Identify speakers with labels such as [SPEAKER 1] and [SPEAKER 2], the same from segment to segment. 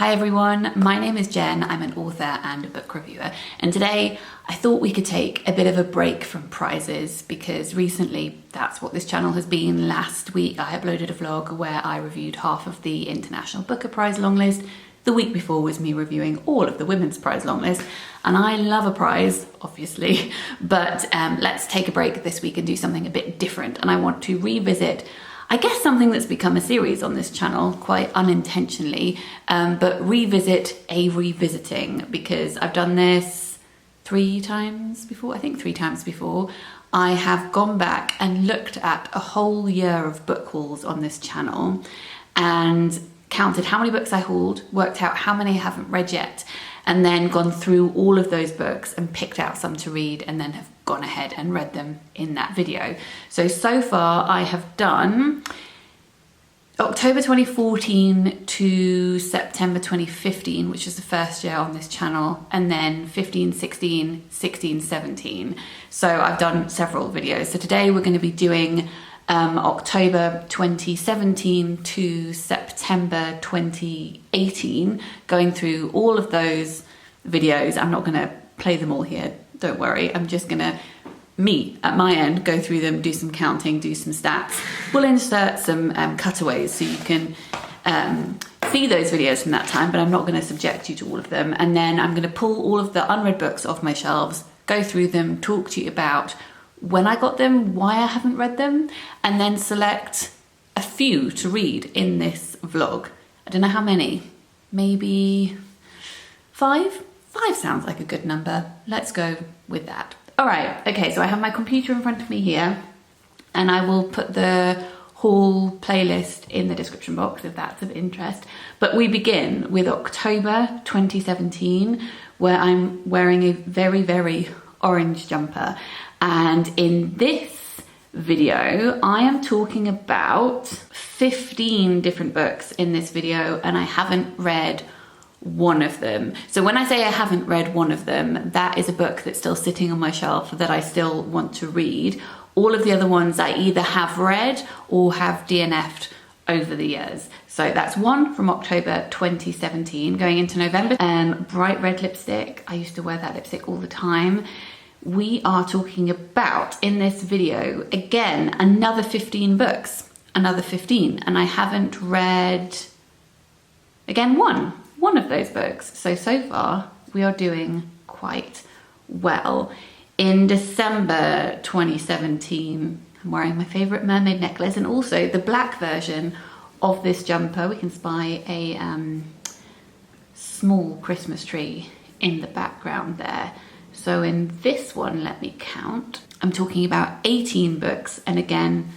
[SPEAKER 1] Hi everyone, my name is Jen. I'm an author and a book reviewer, and today I thought we could take a bit of a break from prizes because recently that's what this channel has been. Last week I uploaded a vlog where I reviewed half of the International Booker Prize longlist. The week before was me reviewing all of the Women's Prize longlist, and I love a prize, obviously, but let's take a break this week and do something a bit different. And I want to revisit, I guess, something that's become a series on this channel quite unintentionally, but revisit a revisiting, because I've done this 3 times before, I think 3 times before. I have gone back and looked at a whole year of book hauls on this channel and counted how many books I hauled, worked out how many I haven't read yet, and then gone through all of those books and picked out some to read and then have gone ahead and read them in that video. So far I have done October 2014 to September 2015, which is the first year on this channel, and then 15, 16, 16, 17. So I've done several videos. So today we're going to be doing October 2017 to September 2018, going through all of those videos. I'm not going to play them all here, don't worry. I'm just going to, at my end, go through them, do some counting, do some stats. We'll insert some cutaways so you can see those videos from that time, but I'm not going to subject you to all of them. And then I'm going to pull all of the unread books off my shelves, go through them, talk to you about when I got them, why I haven't read them, and then select a few to read in this vlog. I don't know how many, maybe 5? 5 sounds like a good number. Let's go with that. All right, okay, so I have my computer in front of me here, and I will put the haul playlist in the description box if that's of interest. But we begin with October 2017, where I'm wearing a very, very orange jumper. And in this video, I am talking about 15 different books in this video, and I haven't read one of them. So when I say I haven't read one of them, that is a book that's still sitting on my shelf that I still want to read. All of the other ones I either have read or have DNF'd over the years. So that's one from October 2017 going into November. Bright red lipstick. I used to wear that lipstick all the time. We are talking about, in this video, again, another 15 books, another 15, and I haven't read, again, one of those books. So far, we are doing quite well. In December 2017, I'm wearing my favorite mermaid necklace, and also the black version of this jumper. We can spy a small Christmas tree in the background there. So in this one, let me count, I'm talking about 18 books, and again,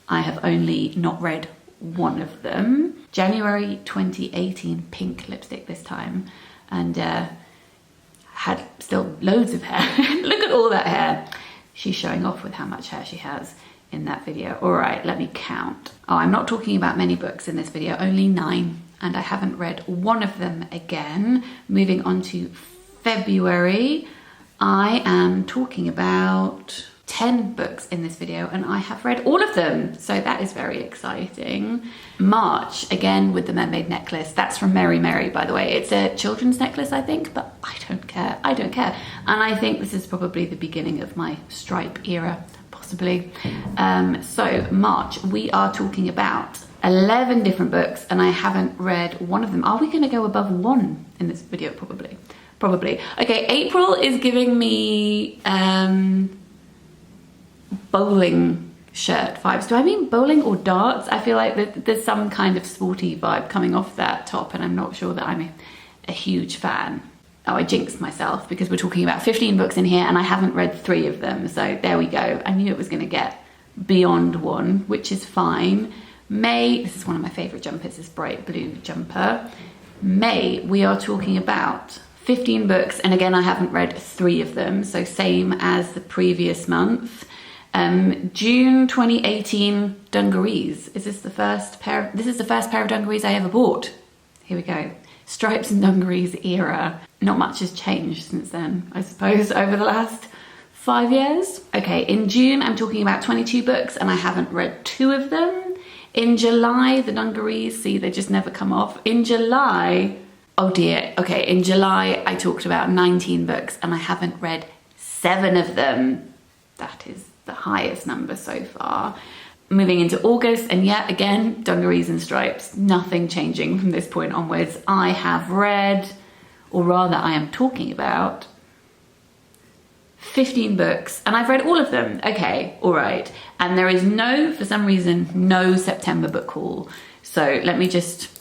[SPEAKER 1] I have only not read one of them. January 2018, pink lipstick this time, and had still loads of hair. Look at all that hair. She's showing off with how much hair she has in that video. All right, let me count. Oh, I'm not talking about many books in this video, only 9, and I haven't read one of them again. Moving on to February, I am talking about 10 books in this video, and I have read all of them, so that is very exciting. March, again with the mermaid necklace. That's from Mary Mary, by the way. It's a children's necklace, I think, but I don't care. I don't care. And I think this is probably the beginning of my stripe era, possibly. So March, we are talking about 11 different books, and I haven't read one of them. Are we going to go above 1 in this video? Probably. Okay, April is giving me bowling shirt vibes. Do I mean bowling or darts? I feel like there's some kind of sporty vibe coming off that top, and I'm not sure that I'm a huge fan. Oh, I jinxed myself because we're talking about 15 books in here and I haven't read 3 of them. So there we go. I knew it was going to get beyond 1, which is fine. May, this is one of my favorite jumpers, this bright blue jumper. May, we are talking about 15 books, and again, I haven't read 3 of them, so same as the previous month. June 2018, dungarees. This is the first pair of dungarees I ever bought. Here we go. Stripes and dungarees era. Not much has changed since then, I suppose, over the last 5 years. Okay, in June, I'm talking about 22 books, and I haven't read 2 of them. In July, the dungarees, see, they just never come off. In July, Oh dear. Okay, in July I talked about 19 books and I haven't read 7 of them. That is the highest number so far. Moving into August, and yet again, dungarees and stripes, nothing changing from this point onwards. I have read, or rather I am talking about, 15 books, and I've read all of them. Okay, all right. And there is for some reason, no September book haul. So let me just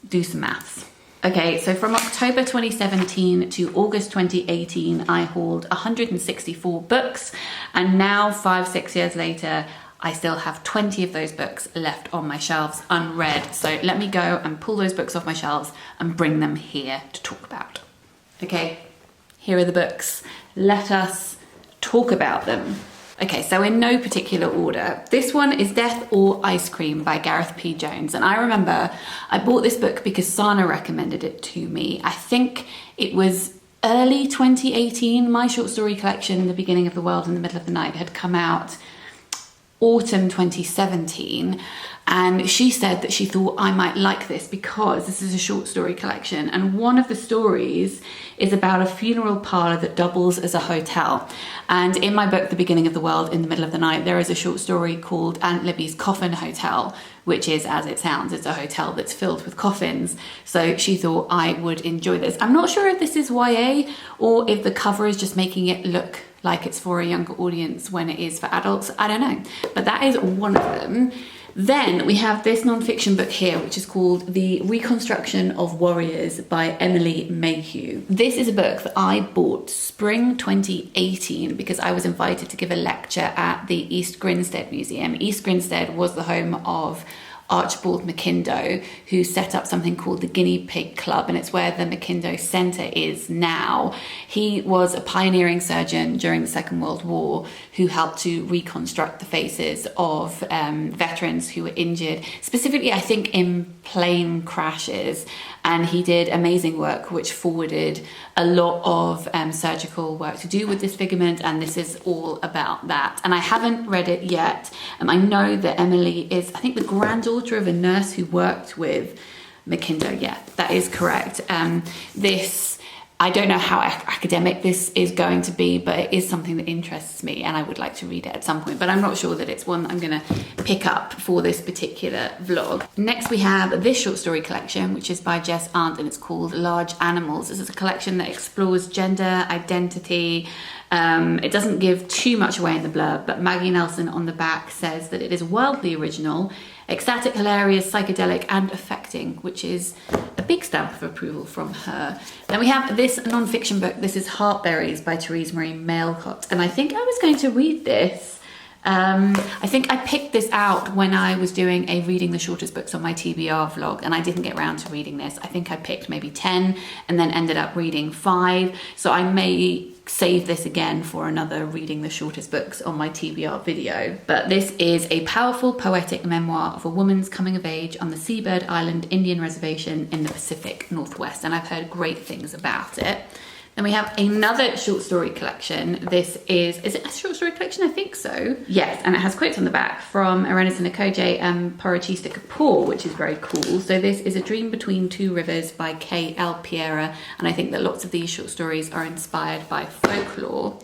[SPEAKER 1] do some maths. Okay, so from October 2017 to August 2018, I hauled 164 books, and now 5-6 years later, I still have 20 of those books left on my shelves unread. So let me go and pull those books off my shelves and bring them here to talk about. Okay, here are the books. Let us talk about them. Okay, so in no particular order. This one is Death or Ice Cream by Gareth P. Jones. And I remember I bought this book because Sara recommended it to me. I think it was early 2018. My short story collection, The Beginning of the World in the Middle of the Night, had come out autumn 2017, and she said that she thought I might like this because this is a short story collection, and one of the stories is about a funeral parlour that doubles as a hotel. And in my book The Beginning of the World in the Middle of the Night, there is a short story called Aunt Libby's Coffin Hotel, which is, as it sounds, it's a hotel that's filled with coffins. So she thought I would enjoy this. I'm not sure if this is YA or if the cover is just making it look like it's for a younger audience when it is for adults. I don't know, but that is one of them. Then we have this non-fiction book here, which is called The Reconstruction of Warriors by Emily Mayhew. This is a book that I bought spring 2018 because I was invited to give a lecture at the East Grinstead Museum. East Grinstead was the home of Archibald Mackindo, who set up something called the Guinea Pig Club, and it's where the Mackindo Centre is now. He was a pioneering surgeon during the Second World War who helped to reconstruct the faces of veterans who were injured, specifically I think in plane crashes, and he did amazing work which forwarded a lot of surgical work to do with disfigurement, and this is all about that. And I haven't read it yet. I know that Emily is, I think, the granddaughter of a nurse who worked with Mackindo. Yeah, that is correct. I don't know how academic this is going to be, but it is something that interests me and I would like to read it at some point, but I'm not sure that it's one that I'm going to pick up for this particular vlog. Next we have this short story collection, which is by Jess, Arndt, and it's called Large Animals. This is a collection that explores gender, identity. It doesn't give too much away in the blurb, but Maggie Nelson on the back says that it is wildly original, ecstatic, hilarious, psychedelic, and affecting, which is a big stamp of approval from her. Then we have this non-fiction book. This is Heartberries by Therese Marie Mailcott, and I think I was going to read this. I think I picked this out when I was doing a reading the shortest books on my TBR vlog, and I didn't get around to reading this. I think I picked maybe 10 and then ended up reading 5, so I may save this again for another reading the shortest books on my TBR video. But this is a powerful poetic memoir of a woman's coming of age on the Seabird Island Indian Reservation in the Pacific Northwest, and I've heard great things about it. Then we have another short story collection. This is it a short story collection? I think so. Yes, and it has quotes on the back from Arenisana Koje and Parachista Kapoor, which is very cool. So this is A Dream Between Two Rivers by K.L. Piera, and I think that lots of these short stories are inspired by folklore.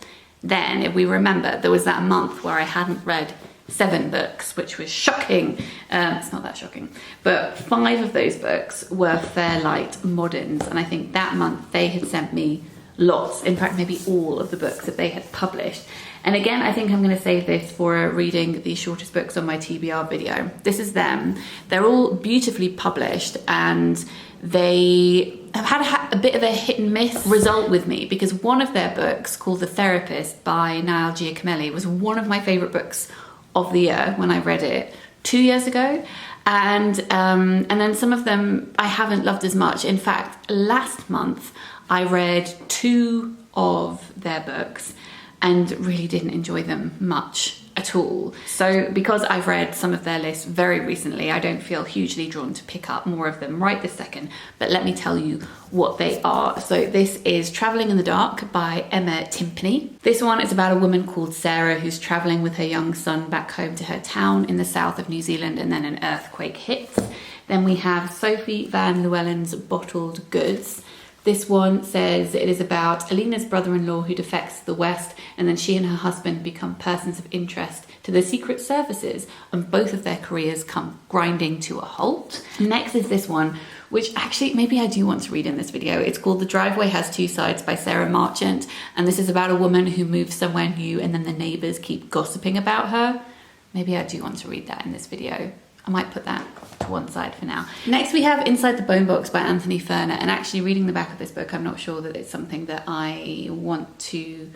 [SPEAKER 1] Then, if we remember, there was that month where I hadn't read 7 books, which was shocking. It's not that shocking, but 5 of those books were Fairlight Moderns, and I think that month they had sent me lots, in fact maybe all of the books that they had published. And again, I think I'm going to save this for reading the shortest books on my TBR video. This is them. They're all beautifully published, and they have had a bit of a hit and miss result with me, because one of their books, called The Therapist by Niall Giacomelli, was one of my favourite books of the year when I read it 2 years ago. And then some of them I haven't loved as much. In fact, last month I read 2 of their books and really didn't enjoy them much at all. So because I've read some of their lists very recently, I don't feel hugely drawn to pick up more of them right this second, but let me tell you what they are. So this is Travelling in the Dark by Emma Timpney. This one is about a woman called Sara who's travelling with her young son back home to her town in the south of New Zealand, and then an earthquake hits. Then we have Sophie Van Llewellyn's Bottled Goods. This one says it is about Alina's brother-in-law who defects to the West, and then she and her husband become persons of interest to the secret services, and both of their careers come grinding to a halt. Next is this one, which actually maybe I do want to read in this video. It's called The Driveway Has Two Sides by Sara Marchant, and this is about a woman who moves somewhere new and then the neighbours keep gossiping about her. Maybe I do want to read that in this video. I might put that to one side for now. Next we have Inside the Bone Box by Anthony Ferner, and actually reading the back of this book, I'm not sure that it's something that I want to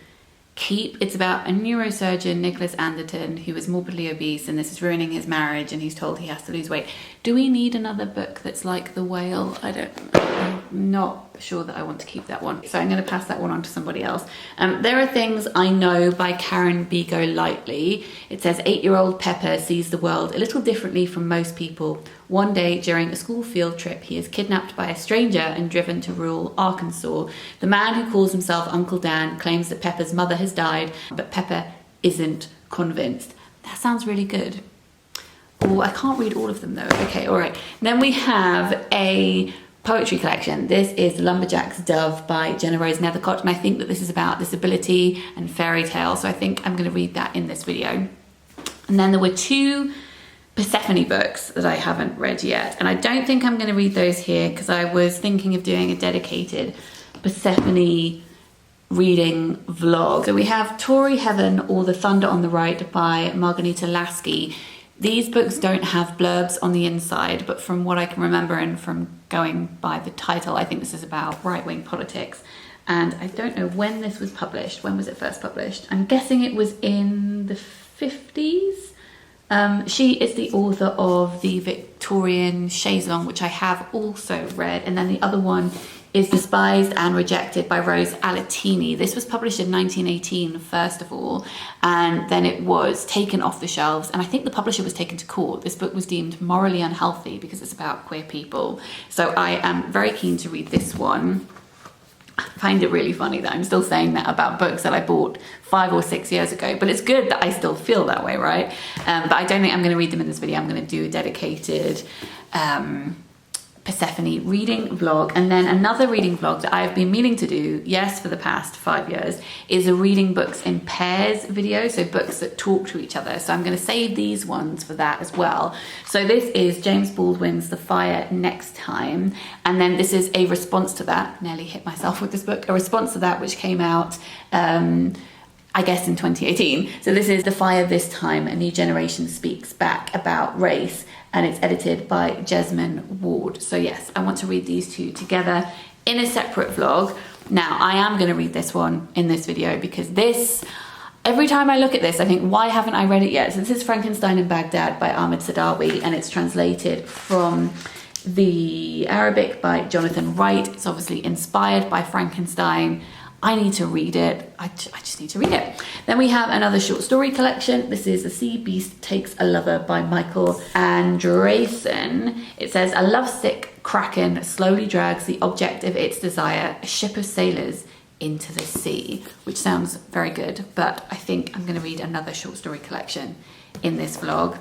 [SPEAKER 1] keep. It's about a neurosurgeon, Nicholas Anderton, who is morbidly obese, and this is ruining his marriage, and he's told he has to lose weight. Do we need another book that's like The Whale? I'm not sure that I want to keep that one, so I'm going to pass that one on to somebody else. There Are Things I Know by Karen Bigo Lightly. It says 8-year-old Pepper sees the world a little differently from most people. One day during a school field trip, he is kidnapped by a stranger and driven to rural Arkansas. The man who calls himself Uncle Dan claims that Pepper's mother has died, but Pepper isn't convinced. That sounds really good. Oh, I can't read all of them though. Okay, all right. Then we have a poetry collection. This is Lumberjack's Dove by Gennarose Nethercott, and I think that this is about disability and fairy tales, so I think I'm going to read that in this video. And then there were 2 Persephone books that I haven't read yet, and I don't think I'm going to read those here because I was thinking of doing a dedicated Persephone reading vlog. So we have Tory Heaven or The Thunder on the Right by Margarita Lasky. These books don't have blurbs on the inside, but from what I can remember and from going by the title, I think this is about right-wing politics. And I don't know when this was published. When was it first published? I'm guessing it was in the 50s. She is the author of the Victorian Chaise-Longue, which I have also read. And then the other one is Despised and Rejected by Rose Alatini. This was published in 1918, first of all, and then it was taken off the shelves, and I think the publisher was taken to court. This book was deemed morally unhealthy because it's about queer people. So I am very keen to read this one. I find it really funny that I'm still saying that about books that I bought 5 or 6 years ago, but it's good that I still feel that way, right? But I don't think I'm going to read them in this video. I'm going to do a dedicated Persephone reading vlog, and then another reading vlog that I've been meaning to do, yes, for the past 5 years, is a reading books in pairs video, so books that talk to each other. So I'm going to save these ones for that as well. So this is James Baldwin's The Fire Next Time, and then this is a response to that. Nearly hit myself with this book. A response to that which came out I guess in 2018. So this is The Fire This Time, A New Generation Speaks Back About Race, and it's edited by Jesmyn Ward. So yes, I want to read these 2 together in a separate vlog. Now, I am going to read this one in this video because this, every time I look at this, I think, why haven't I read it yet? So this is Frankenstein in Baghdad by Ahmed Saadawi, and it's translated from the Arabic by Jonathan Wright. It's obviously inspired by Frankenstein. I need to read it. I just need to read it. Then we have another short story collection. This is The Sea Beast Takes a Lover by Michael Andreessen. It says, a lovesick kraken slowly drags the object of its desire, a ship of sailors, into the sea, which sounds very good, but I think I'm going to read another short story collection in this vlog.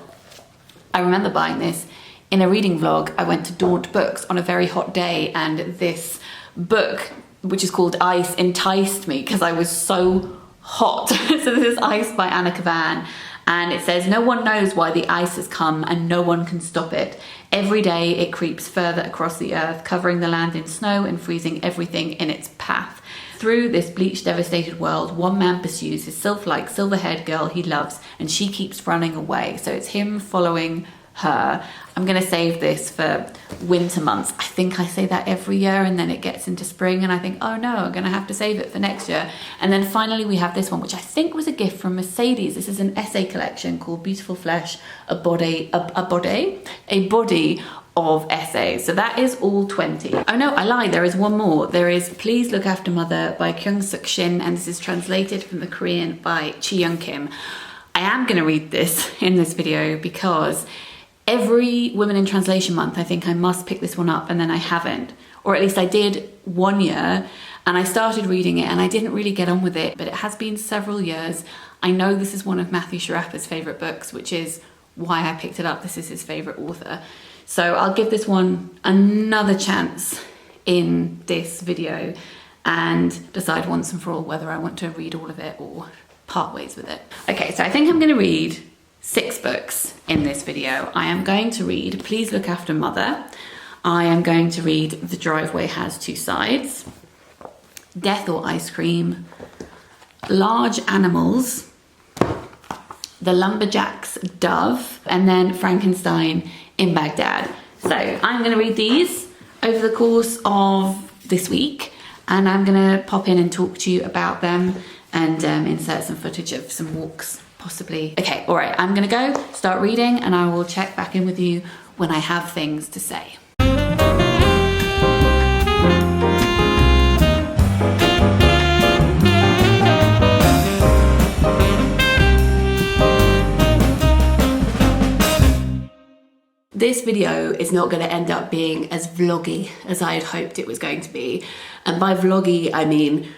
[SPEAKER 1] I remember buying this in a reading vlog. I went to Daunt Books on a very hot day, and this book, which is called Ice, enticed me because I was so hot. So this is Ice by Anna Kavan, and it says, no one knows why the ice has come and no one can stop it. Every day it creeps further across the earth, covering the land in snow and freezing everything in its path. Through this bleached, devastated world, one man pursues his sylph-like, silver-haired girl he loves, and she keeps running away. So it's him following her. I'm going to save this for winter months. I think I say that every year, and then it gets into spring and I think, oh no, I'm going to have to save it for next year. And then finally we have this one, which I think was a gift from Mercedes. This is an essay collection called Beautiful Flesh, a body of essays. So that is all 20. Oh no, I lied, there is one more. There is Please Look After Mother by Kyung-sook Shin, and this is translated from the Korean by Chi-young Kim. I am going to read this in this video because every Women in Translation month, I think I must pick this one up, and then I haven't. Or at least I did one year, and I started reading it, and I didn't really get on with it, but it has been several years. I know this is one of Matthew Sharappa's favourite books, which is why I picked it up. This is his favourite author. So I'll give this one another chance in this video and decide once and for all whether I want to read all of it or part ways with it. Okay, so I think I'm going to read 6 books in this video. I am going to read Please Look After Mother. I am going to read The Driveway Has Two Sides, Death or Ice Cream, Large Animals, The Lumberjack's Dove, and then Frankenstein in Baghdad. So I'm going to read these over the course of this week, and I'm going to pop in and talk to you about them and insert some footage of some walks, possibly. Okay, all right, I'm going to go start reading, and I will check back in with you when I have things to say. This video is not going to end up being as vloggy as I had hoped it was going to be. And by vloggy, I mean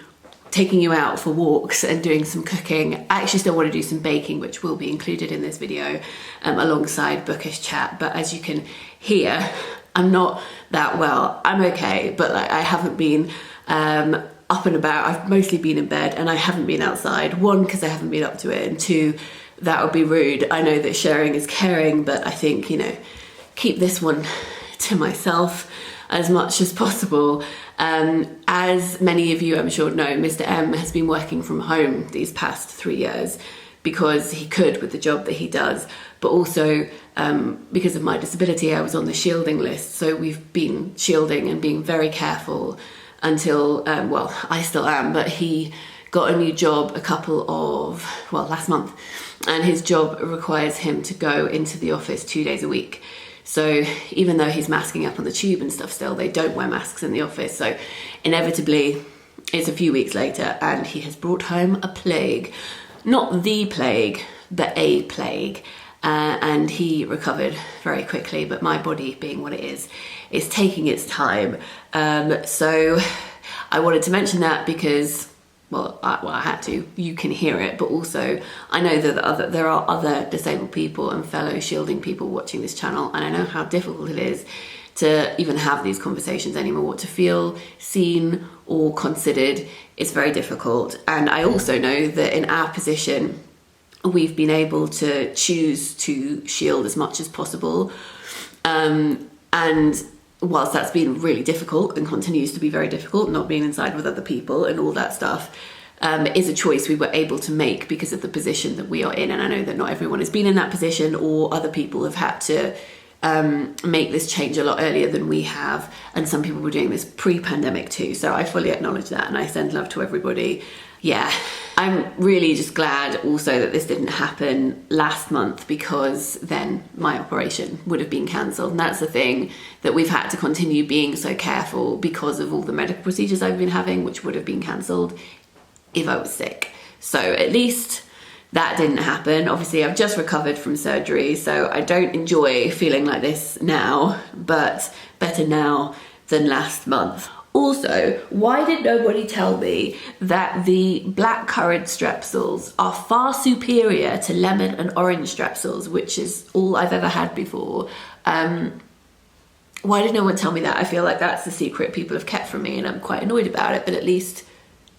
[SPEAKER 1] taking you out for walks and doing some cooking. I actually still want to do some baking, which will be included in this video alongside bookish chat. But as you can hear, I'm not that well. I'm okay, but like, I haven't been up and about. I've mostly been in bed and I haven't been outside. 1, because I haven't been up to it, and 2, that would be rude. I know that sharing is caring, but I think, you know, keep this one to myself as much as possible. As many of you I'm sure know, Mr. M has been working from home these past 3 years because he could with the job that he does, but also because of my disability I was on the shielding list, so we've been shielding and being very careful until, well, I still am, but he got a new job last month, and his job requires him to go into the office 2 days a week. So even though he's masking up on the tube and stuff still, they don't wear masks in the office. So inevitably, it's a few weeks later and he has brought home a plague. Not the plague, but a plague. And he recovered very quickly, but my body, being what it is taking its time. So I wanted to mention that because, I had to. You can hear it, but also I know that there are other disabled people and fellow shielding people watching this channel, and I know how difficult it is to even have these conversations anymore. To feel seen or considered is very difficult, and I also know that in our position, we've been able to choose to shield as much as possible, and whilst that's been really difficult and continues to be very difficult, not being inside with other people and all that stuff, is a choice we were able to make because of the position that we are in. And I know that not everyone has been in that position, or other people have had to make this change a lot earlier than we have. And some people were doing this pre-pandemic too. So I fully acknowledge that, and I send love to everybody. Yeah, I'm really just glad also that this didn't happen last month, because then my operation would have been cancelled. And that's the thing, that we've had to continue being so careful because of all the medical procedures I've been having, which would have been cancelled if I was sick. So at least that didn't happen. Obviously, I've just recovered from surgery, so I don't enjoy feeling like this now, but better now than last month. Also, why did nobody tell me that the blackcurrant strepsils are far superior to lemon and orange strepsils, which is all I've ever had before? Why did no one tell me that? I feel like that's the secret people have kept from me, and I'm quite annoyed about it, but at least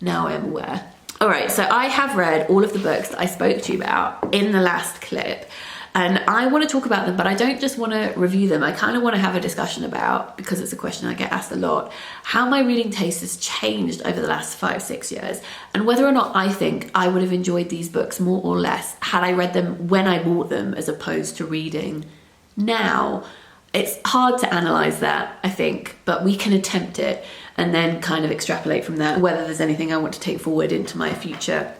[SPEAKER 1] now I am aware. All right, so I have read all of the books that I spoke to you about in the last clip, and I want to talk about them, but I don't just want to review them. I kind of want to have a discussion about, because it's a question I get asked a lot, how my reading taste has changed over the last 5-6 years, and whether or not I think I would have enjoyed these books more or less had I read them when I bought them as opposed to reading now. It's hard to analyse that, I think, but we can attempt it and then kind of extrapolate from that whether there's anything I want to take forward into my future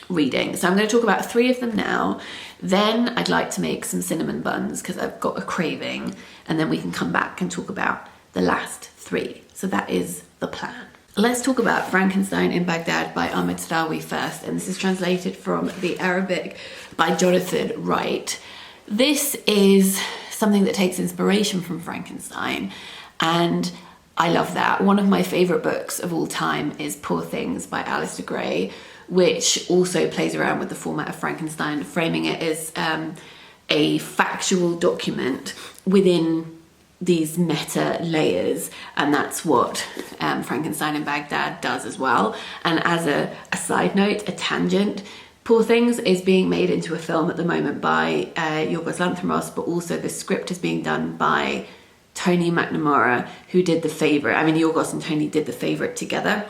[SPEAKER 1] reading. So I'm going to talk about 3 of them now. Then I'd like to make some cinnamon buns because I've got a craving, and then we can come back and talk about the last 3. So that is the plan. Let's talk about Frankenstein in Baghdad by Ahmed Saadawi first, and this is translated from the Arabic by Jonathan Wright. This is something that takes inspiration from Frankenstein, and I love that. One of my favourite books of all time is Poor Things by Alistair Gray, which also plays around with the format of Frankenstein, framing it as a factual document within these meta layers, and that's what Frankenstein in Baghdad does as well. And as a side note, a tangent, Poor Things is being made into a film at the moment by Yorgos Lanthimos, but also the script is being done by Tony McNamara, who did The Favourite. I mean, Yorgos and Tony did The Favourite together.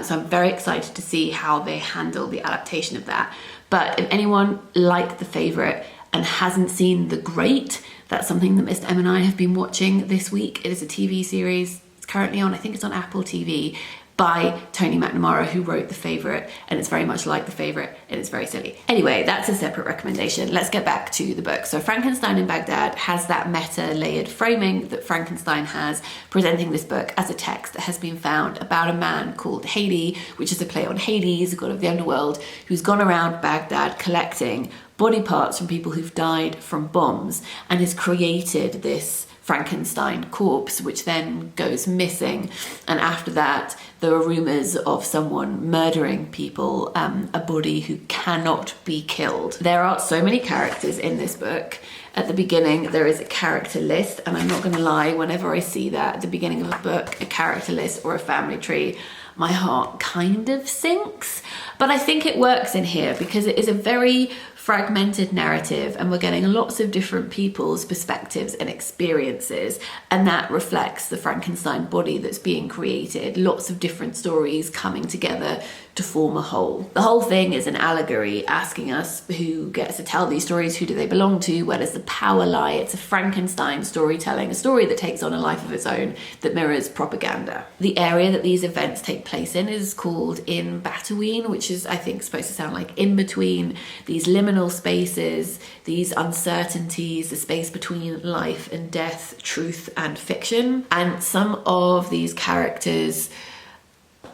[SPEAKER 1] So I'm very excited to see how they handle the adaptation of that. But if anyone liked The Favourite and hasn't seen The Great, that's something that Mr. M and I have been watching this week. It is a TV series. It's currently on, I think it's on Apple TV, by Tony McNamara, who wrote The Favourite, and it's very much like The Favourite, and it's very silly. Anyway, that's a separate recommendation. Let's get back to the book. So Frankenstein in Baghdad has that meta-layered framing that Frankenstein has, presenting this book as a text that has been found about a man called Hades, which is a play on Hades, a god of the underworld, who's gone around Baghdad collecting body parts from people who've died from bombs, and has created this Frankenstein corpse, which then goes missing. And after that, there are rumours of someone murdering people, a body who cannot be killed. There are so many characters in this book. At the beginning, there is a character list, and I'm not going to lie, whenever I see that at the beginning of a book, a character list or a family tree, my heart kind of sinks. But I think it works in here because it is a very fragmented narrative, and we're getting lots of different people's perspectives and experiences, and that reflects the Frankenstein body that's being created. Lots of different stories coming together to form a whole. The whole thing is an allegory asking us who gets to tell these stories, who do they belong to, where does the power lie? It's a Frankenstein storytelling, a story that takes on a life of its own that mirrors propaganda. The area that these events take place in is called In Bataween, which is, I think, supposed to sound like in between, these liminal spaces, these uncertainties, the space between life and death, truth and fiction. And some of these characters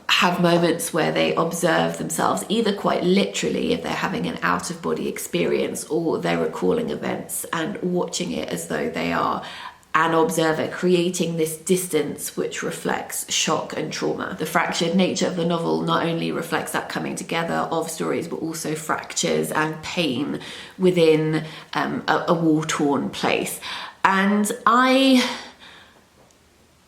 [SPEAKER 1] have moments where they observe themselves, either quite literally if they're having an out-of-body experience, or they're recalling events and watching it as though they are an observer, creating this distance which reflects shock and trauma. The fractured nature of the novel not only reflects that coming together of stories, but also fractures and pain within a war-torn place. And I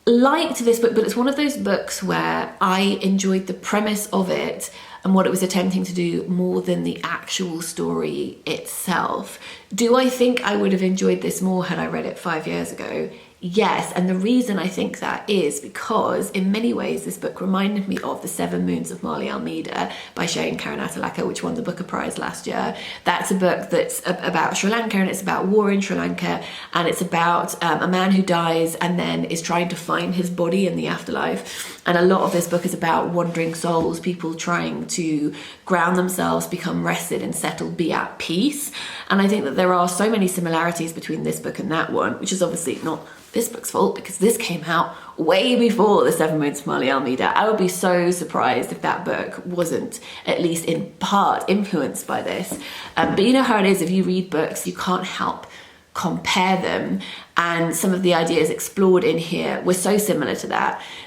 [SPEAKER 1] liked this book, but it's one of those books where I enjoyed the premise of it and what it was attempting to do more than the actual story itself. Do I think I would have enjoyed this more had I read it 5 years ago? Yes, and the reason I think that is because in many ways this book reminded me of The Seven Moons of Marley Almeida by Shin Karunatilaka, which won the Booker Prize last year. That's a book that's about Sri Lanka, and it's about war in Sri Lanka, and it's about a man who dies and then is trying to find his body in the afterlife. And a lot of this book is about wandering souls, people trying to ground themselves, become rested and settled, be at peace. And I think that there are so many similarities between this book and that one, which is obviously not this book's fault because this came out way before The Seven Moons of Marley Almeida. I would be so surprised if that book wasn't at least in part influenced by this. But you know how it is, if you read books, you can't help compare them. And some of the ideas explored in here were so similar to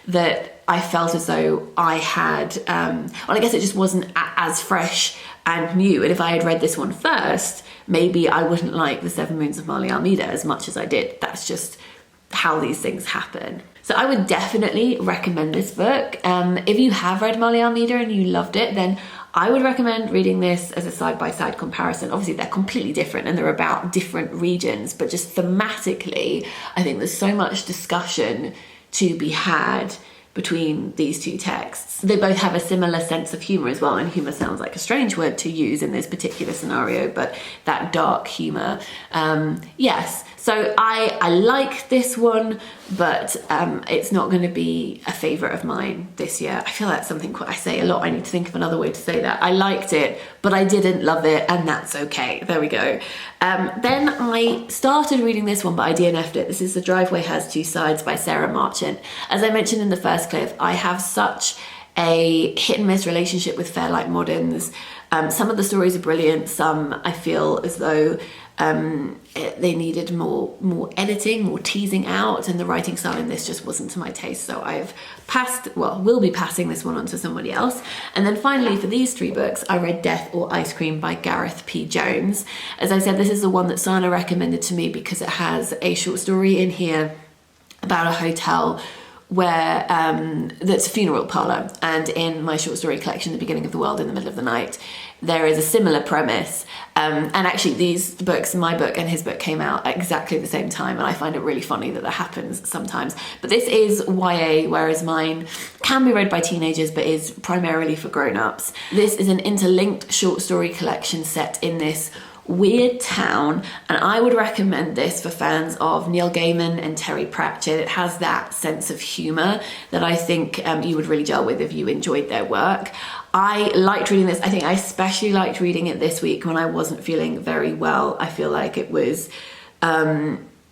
[SPEAKER 1] that I felt as though I had, well, I guess it just wasn't as fresh and new. And if I had read this one first, maybe I wouldn't like The Seven Moons of Marley Almeida as much as I did. That's just how these things happen. So I would definitely recommend this book. If you have read Marley Almeida and you loved it, then I would recommend reading this as a side-by-side comparison. Obviously, they're completely different and they're about different regions, but just thematically, I think there's so much discussion to be had between these two texts. They both have a similar sense of humour as well, and humour sounds like a strange word to use in this particular scenario, but that dark humour, yes. So I like this one, but it's not going to be a favourite of mine this year. I feel that's something I say a lot. I need to think of another way to say that. I liked it, but I didn't love it, and that's okay. There we go. Then I started reading this one, but I DNF'd it. This is The Driveway Has Two Sides by Sara Marchant. As I mentioned in the first clip, I have such a hit and miss relationship with Fairlight Moderns. Some of the stories are brilliant. Some I feel as though They needed more editing, more teasing out, and the writing style in this just wasn't to my taste. So I've will be passing this one on to somebody else. And then finally, for these 3 books, I read Death or Ice Cream by Gareth P. Jones. As I said, this is the one that Sana recommended to me because it has a short story in here about a hotel where that's a funeral parlour, and in my short story collection The Beginning of the World in the Middle of the Night, there is a similar premise, and actually these books, my book and his book, came out at exactly the same time, and I find it really funny that happens sometimes. But this is YA, whereas mine can be read by teenagers but is primarily for grown-ups. This is an interlinked short story collection set in this weird town, and I would recommend this for fans of Neil Gaiman and Terry Pratchett. It has that sense of humour that I think you would really gel with if you enjoyed their work. I liked reading this. I think I especially liked reading it this week when I wasn't feeling very well. I feel like it was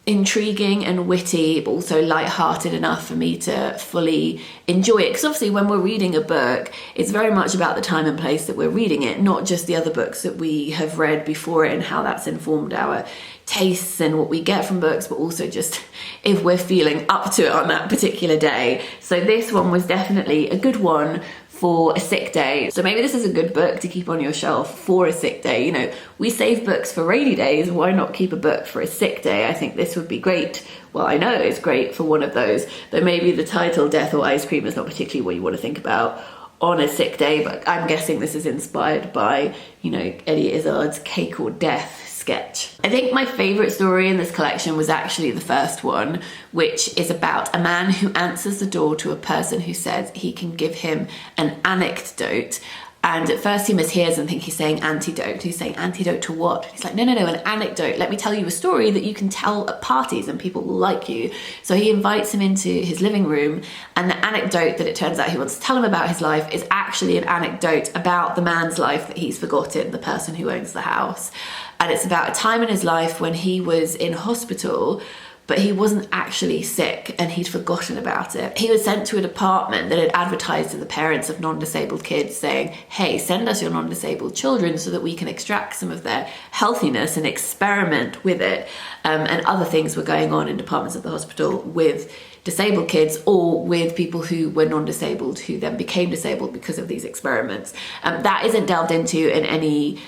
[SPEAKER 1] intriguing and witty, but also light-hearted enough for me to fully enjoy it. Because obviously when we're reading a book, it's very much about the time and place that we're reading it, not just the other books that we have read before it and how that's informed our tastes and what we get from books, but also just if we're feeling up to it on that particular day. So this one was definitely a good one for a sick day. So maybe this is a good book to keep on your shelf for a sick day. You know, we save books for rainy days. Why not keep a book for a sick day? I think this would be great. Well, I know it's great for one of those, but maybe the title Death or Ice Cream is not particularly what you want to think about on a sick day, but I'm guessing this is inspired by, you know, Eddie Izzard's Cake or Death sketch. I think my favourite story in this collection was actually the first one, which is about a man who answers the door to a person who says he can give him an anecdote. And at first he mishears and thinks he's saying antidote. He's saying antidote to what? He's like, no, an anecdote. Let me tell you a story that you can tell at parties and people will like you. So he invites him into his living room, and the anecdote that it turns out he wants to tell him about his life is actually an anecdote about the man's life that he's forgotten, the person who owns the house. And it's about a time in his life when he was in hospital, but he wasn't actually sick and he'd forgotten about it. He was sent to a department that had advertised to the parents of non-disabled kids saying, hey, send us your non-disabled children so that we can extract some of their healthiness and experiment with it. And other things were going on in departments of the hospital with disabled kids or with people who were non-disabled who then became disabled because of these experiments. That isn't delved into in any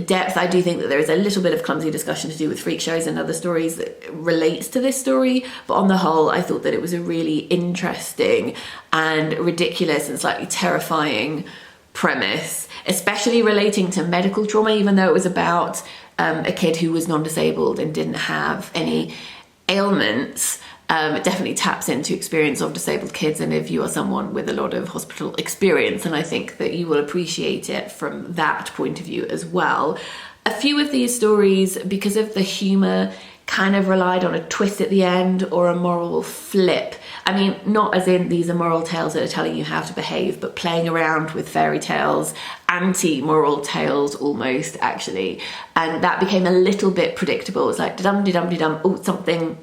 [SPEAKER 1] depth. I do think that there is a little bit of clumsy discussion to do with freak shows and other stories that relates to this story, but on the whole I thought that it was a really interesting and ridiculous and slightly terrifying premise, especially relating to medical trauma, even though it was about a kid who was non-disabled and didn't have any ailments. It definitely taps into experience of disabled kids, and if you are someone with a lot of hospital experience, and I think that you will appreciate it from that point of view as well. A few of these stories, because of the humour, kind of relied on a twist at the end or a moral flip. I mean, not as in these are moral tales that are telling you how to behave, but playing around with fairy tales, anti-moral tales almost, actually. And that became a little bit predictable. It was like, dum-de-dum-de-dum, oh, something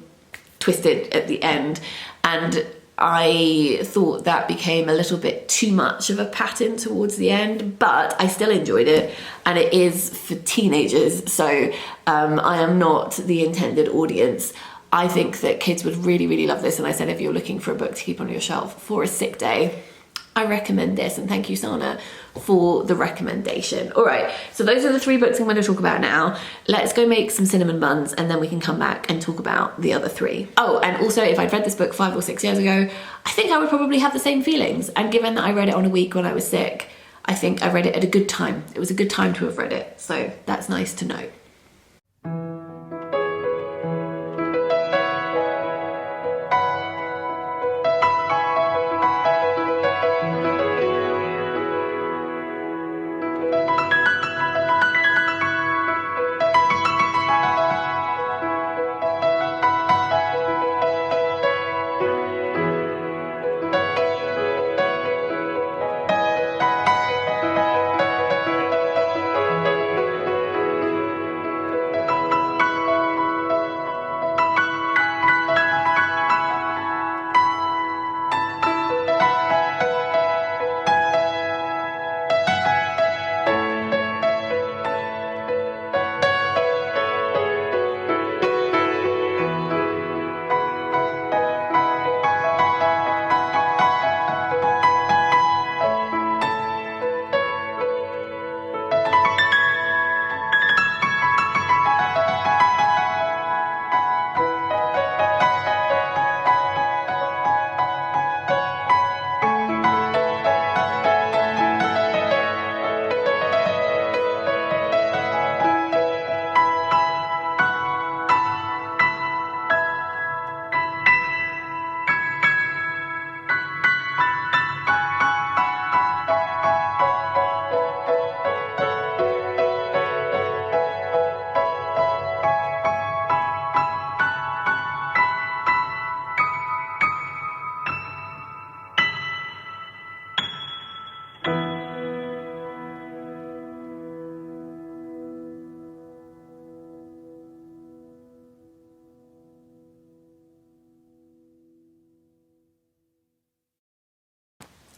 [SPEAKER 1] twisted at the end, and I thought that became a little bit too much of a pattern towards the end, but I still enjoyed it, and it is for teenagers, so I am not the intended audience. I think that kids would really, really love this, and I said if you're looking for a book to keep on your shelf for a sick day, I recommend this, and thank you, Sana, for the recommendation. All right, so those are the 3 books I'm going to talk about now. Let's go make some cinnamon buns, and then we can come back and talk about the other 3. Oh, and also, if I'd read this book 5 or 6 years ago, I think I would probably have the same feelings. And given that I read it on a week when I was sick, I think I read it at a good time. It was a good time to have read it, so that's nice to know.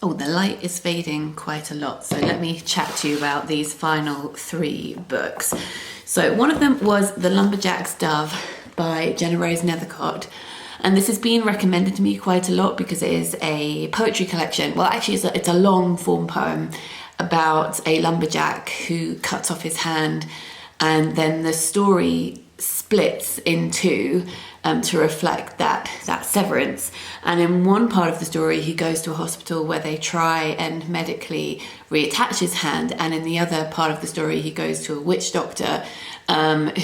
[SPEAKER 1] Oh, the light is fading quite a lot, so let me chat to you about these final 3 books. So one of them was The Lumberjack's Dove by Gennarose Nethercott. And this has been recommended to me quite a lot because it is a poetry collection. Well, actually, it's a long form poem about a lumberjack who cuts off his hand, and then the story splits in 2 to reflect that severance. And in one part of the story, he goes to a hospital where they try and medically reattach his hand, and in the other part of the story, he goes to a witch doctor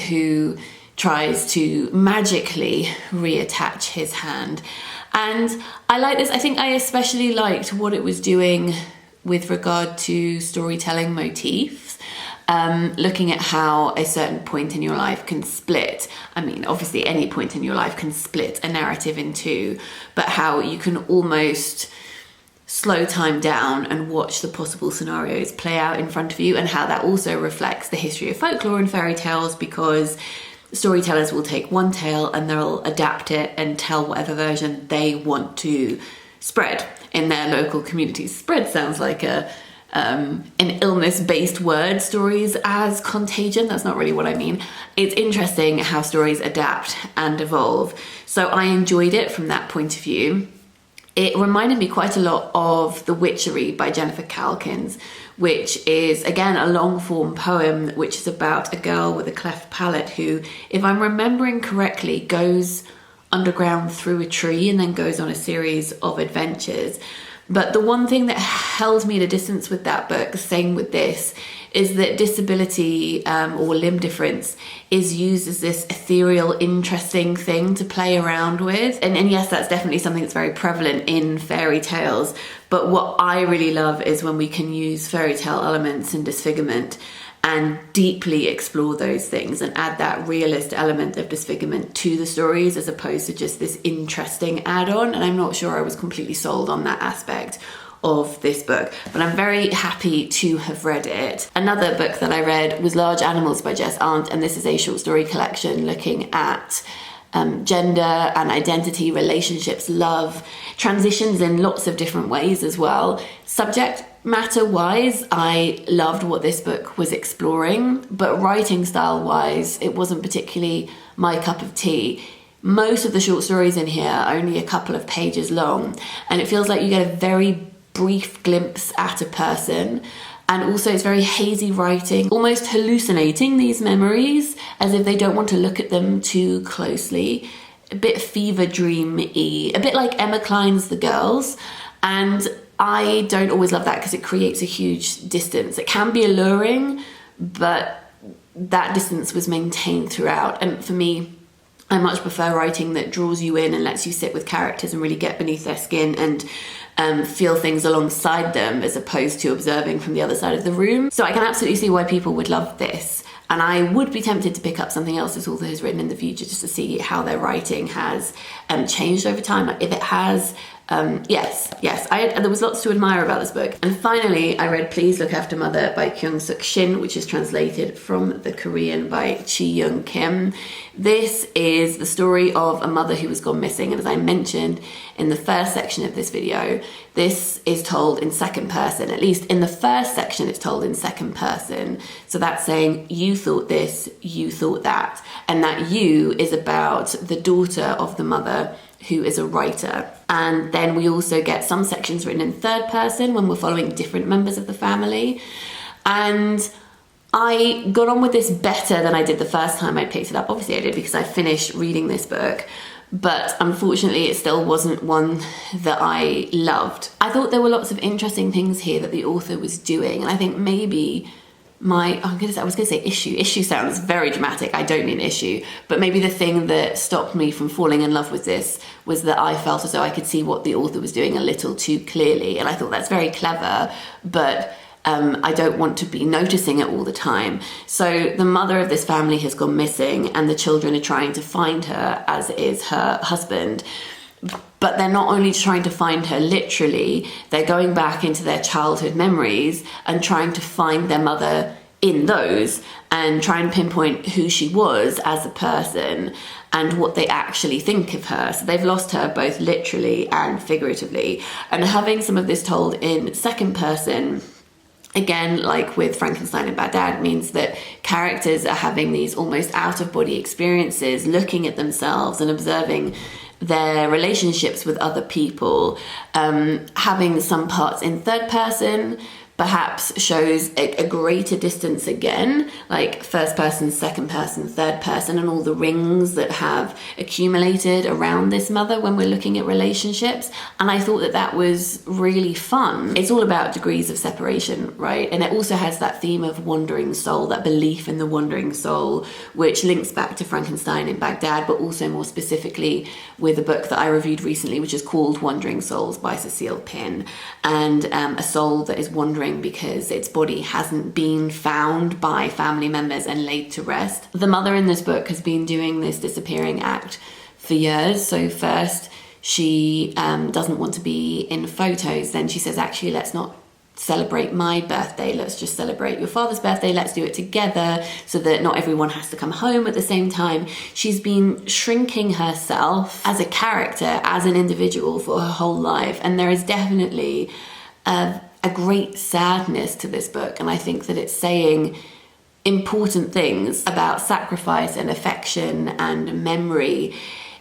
[SPEAKER 1] who tries to magically reattach his hand. And I like this. I think I especially liked what it was doing with regard to storytelling motifs, looking at how a certain point in your life can split. I mean, obviously any point in your life can split a narrative in 2, but how you can almost slow time down and watch the possible scenarios play out in front of you, and how that also reflects the history of folklore and fairy tales, because storytellers will take one tale and they'll adapt it and tell whatever version they want to spread in their local communities. Spread sounds like an illness-based word. Stories as contagion, that's not really what I mean. It's interesting how stories adapt and evolve. So I enjoyed it from that point of view. It reminded me quite a lot of The Witchery by Jennifer Calkins, which is, again, a long-form poem which is about a girl with a cleft palate who, if I'm remembering correctly, goes underground through a tree and then goes on a series of adventures. But the one thing that held me at a distance with that book, same with this, is that disability or limb difference is used as this ethereal, interesting thing to play around with. And yes, that's definitely something that's very prevalent in fairy tales. But what I really love is when we can use fairy tale elements and disfigurement and deeply explore those things and add that realist element of disfigurement to the stories, as opposed to just this interesting add-on. And I'm not sure I was completely sold on that aspect of this book, but I'm very happy to have read it. Another book that I read was Large Animals by Jess, Arndt, and this is a short story collection looking at gender and identity, relationships, love, transitions in lots of different ways as well. Subject matter wise, I loved what this book was exploring, but writing style wise, it wasn't particularly my cup of tea. Most of the short stories in here are only a couple of pages long, and it feels like you get a very brief glimpse at a person. And also it's very hazy writing, almost hallucinating these memories as if they don't want to look at them too closely. A bit fever dream-y, a bit like Emma Cline's The Girls. And I don't always love that because it creates a huge distance. It can be alluring, but that distance was maintained throughout. And for me, I much prefer writing that draws you in and lets you sit with characters and really get beneath their skin and feel things alongside them, as opposed to observing from the other side of the room. So I can absolutely see why people would love this. And I would be tempted to pick up something else this author has written in the future just to see how their writing has changed over time. If it has, yes. There was lots to admire about this book. And finally, I read Please Look After Mother by Kyung-sook Shin, which is translated from the Korean by Chi-young Kim. This is the story of a mother who has gone missing. And as I mentioned in the first section of this video, this is told in second person. At least in the first section, it's told in second person. So that's saying you thought this, you thought that. And that you is about the daughter of the mother, who is a writer. And then we also get some sections written in third person when we're following different members of the family. And I got on with this better than I did the first time I picked it up. Obviously I did because I finished reading this book, but unfortunately it still wasn't one that I loved. I thought there were lots of interesting things here that the author was doing, and I think maybe I was gonna say issue. Issue sounds very dramatic. I don't mean issue, but maybe the thing that stopped me from falling in love with this was that I felt as though I could see what the author was doing a little too clearly, and I thought that's very clever, but I don't want to be noticing it all the time. So the mother of this family has gone missing, and the children are trying to find her, as is her husband. But they're not only trying to find her literally, they're going back into their childhood memories and trying to find their mother in those and try and pinpoint who she was as a person and what they actually think of her. So they've lost her both literally and figuratively. And having some of this told in second person, again, like with Frankenstein and Baghdad, means that characters are having these almost out-of-body experiences, looking at themselves and observing their relationships with other people. Having some parts in third person perhaps shows a greater distance again, like first person, second person, third person, and all the rings that have accumulated around this mother when we're looking at relationships. And I thought that that was really fun. It's all about degrees of separation, right? And it also has that theme of wandering soul, that belief in the wandering soul, which links back to Frankenstein in Baghdad, but also more specifically with a book that I reviewed recently, which is called Wandering Souls by Cecile Pin, and a soul that is wandering because its body hasn't been found by family members and laid to rest. The mother in this book has been doing this disappearing act for years. So first she doesn't want to be in photos, then she says, actually, let's not celebrate my birthday, let's just celebrate your father's birthday, let's do it together so that not everyone has to come home at the same time. She's been shrinking herself as a character, as an individual for her whole life, and there is definitely a great sadness to this book, and I think that it's saying important things about sacrifice and affection and memory.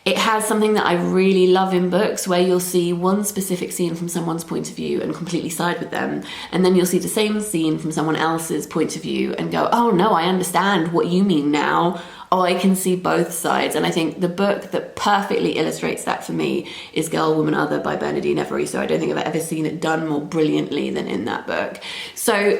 [SPEAKER 1] It has something that I really love in books, where you'll see one specific scene from someone's point of view and completely side with them, and then you'll see the same scene from someone else's point of view and go, oh no, I understand what you mean now. Oh, I can see both sides. And I think the book that perfectly illustrates that for me is Girl, Woman, Other by Bernardine Evaristo. I don't think I've ever seen it done more brilliantly than in that book. So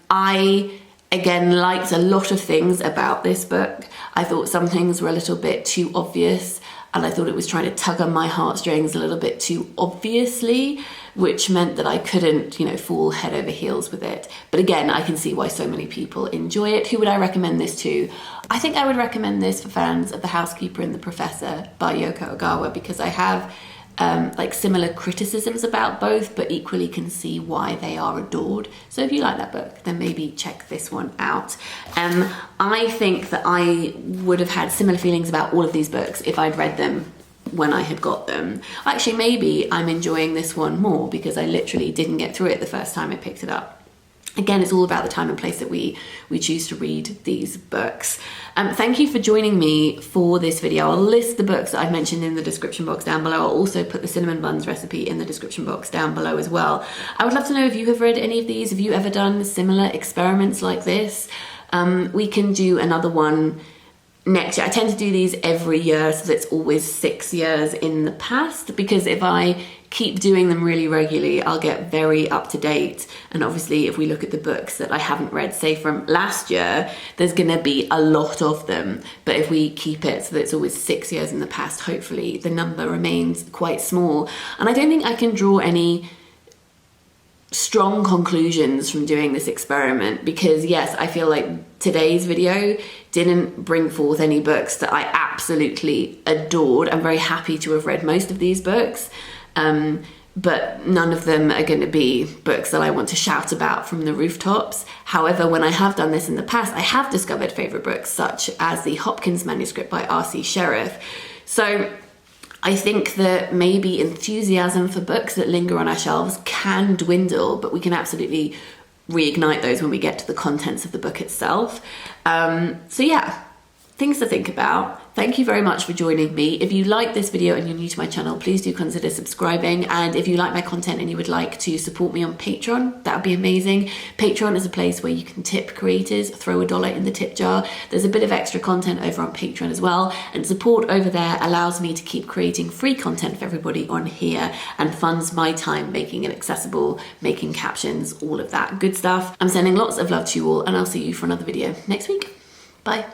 [SPEAKER 1] I, again, liked a lot of things about this book. I thought some things were a little bit too obvious, and I thought it was trying to tug on my heartstrings a little bit too obviously, which meant that I couldn't, fall head over heels with it. But again, I can see why so many people enjoy it. Who would I recommend this to? I think I would recommend this for fans of The Housekeeper and the Professor by Yoko Ogawa, because I have similar criticisms about both, but equally can see why they are adored. So if you like that book, then maybe check this one out. I think that I would have had similar feelings about all of these books if I'd read them when I had got them. Actually, maybe I'm enjoying this one more because I literally didn't get through it the first time I picked it up. Again, it's all about the time and place that we choose to read these books. Thank you for joining me for this video. I'll list the books that I've mentioned in the description box down below. I'll also put the cinnamon buns recipe in the description box down below as well. I would love to know if you have read any of these. Have you ever done similar experiments like this? We can do another one next year. I tend to do these every year, so it's always 6 years in the past, because if I keep doing them really regularly, I'll get very up to date. And obviously, if we look at the books that I haven't read, say from last year, there's gonna be a lot of them. But if we keep it so that it's always 6 years in the past, hopefully the number remains quite small. And I don't think I can draw any strong conclusions from doing this experiment, because yes, I feel like today's video didn't bring forth any books that I absolutely adored. I'm very happy to have read most of these books, but none of them are going to be books that I want to shout about from the rooftops. However, when I have done this in the past, I have discovered favourite books such as the Hopkins manuscript by R.C. Sheriff. So I think that maybe enthusiasm for books that linger on our shelves can dwindle, but we can absolutely reignite those when we get to the contents of the book itself. So yeah, things to think about. Thank you very much for joining me. If you like this video and you're new to my channel, please do consider subscribing. And if you like my content and you would like to support me on Patreon, that would be amazing. Patreon is a place where you can tip creators, throw $1 in the tip jar. There's a bit of extra content over on Patreon as well. And support over there allows me to keep creating free content for everybody on here and funds my time making it accessible, making captions, all of that good stuff. I'm sending lots of love to you all, and I'll see you for another video next week. Bye.